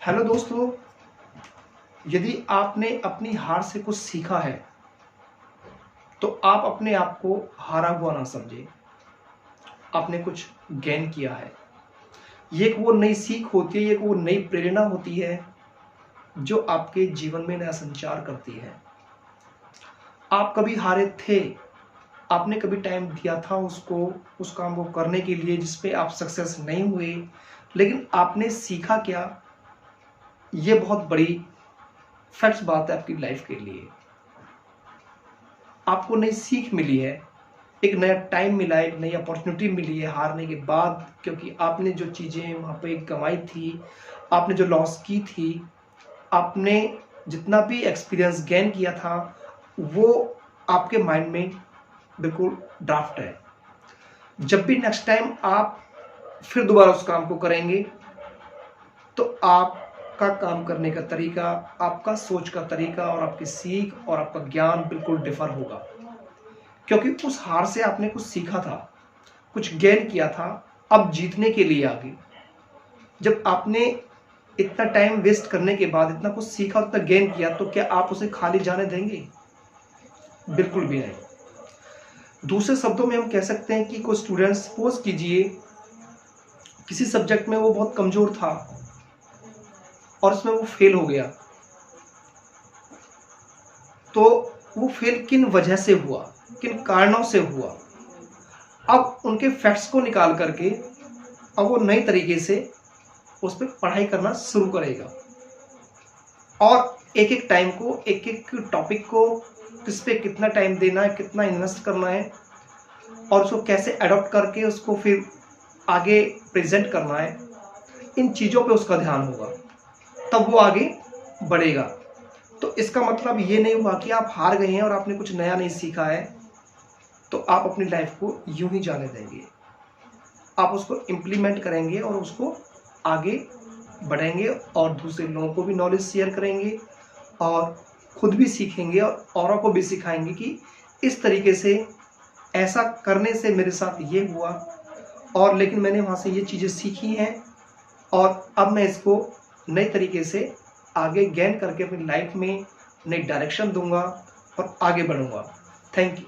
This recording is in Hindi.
हेलो दोस्तों, यदि आपने अपनी हार से कुछ सीखा है तो आप अपने आप को हारा हुआ ना समझें। आपने कुछ गेन किया है। ये एक वो नई सीख होती है, ये एक वो नई प्रेरणा होती है जो आपके जीवन में नया संचार करती है। आप कभी हारे थे, आपने कभी टाइम दिया था उस काम को करने के लिए जिस पे आप सक्सेस नहीं हुए, लेकिन आपने सीखा क्या? ये बहुत बड़ी फैक्ट्स बात है आपकी लाइफ के लिए। आपको नई सीख मिली है, एक नया टाइम मिला है, एक नई अपॉर्चुनिटी मिली है हारने के बाद, क्योंकि आपने जो चीज़ें वहाँ पे कमाई थी, आपने जो लॉस की थी, आपने जितना भी एक्सपीरियंस गेन किया था, वो आपके माइंड में बिल्कुल ड्राफ्ट है। जब भी नेक्स्ट टाइम आप फिर दोबारा उस काम को करेंगे तो आपका काम करने का तरीका, आपका सोच का तरीका और आपकी सीख और आपका ज्ञान बिल्कुल डिफर होगा, क्योंकि उस हार से आपने कुछ सीखा था, कुछ गेन किया था। अब जीतने के लिए आगे, जब आपने इतना टाइम वेस्ट करने के बाद इतना कुछ सीखा, उतना गेन किया, तो क्या आप उसे खाली जाने देंगे? बिल्कुल भी नहीं। दूसरे शब्दों में हम कह सकते हैं कि कोई स्टूडेंट, सपोज कीजिए किसी सब्जेक्ट में वो बहुत कमजोर था और उसमें वो फेल हो गया, तो वो फेल किन वजह से हुआ, किन कारणों से हुआ? अब उनके फैक्ट्स को निकाल करके अब वो नई तरीके से उस पर पढ़ाई करना शुरू करेगा और एक एक टाइम को, एक एक टॉपिक को, किस पे कितना टाइम देना है, कितना इन्वेस्ट करना है और उसको कैसे अडॉप्ट करके उसको फिर आगे प्रेजेंट करना है, इन चीज़ों पे उसका ध्यान होगा, तब वो आगे बढ़ेगा। तो इसका मतलब ये नहीं हुआ कि आप हार गए हैं और आपने कुछ नया नहीं सीखा है तो आप अपनी लाइफ को यूं ही जाने देंगे। आप उसको इम्प्लीमेंट करेंगे और उसको आगे बढ़ेंगे और दूसरे लोगों को भी नॉलेज शेयर करेंगे और खुद भी सीखेंगे और औरों को भी सिखाएंगे कि इस तरीके से, ऐसा करने से मेरे साथ ये हुआ और लेकिन मैंने वहाँ से ये चीज़ें सीखी हैं और अब मैं इसको नए तरीके से आगे गेन करके अपनी लाइफ में नई डायरेक्शन दूंगा और आगे बढ़ूंगा। Thank you.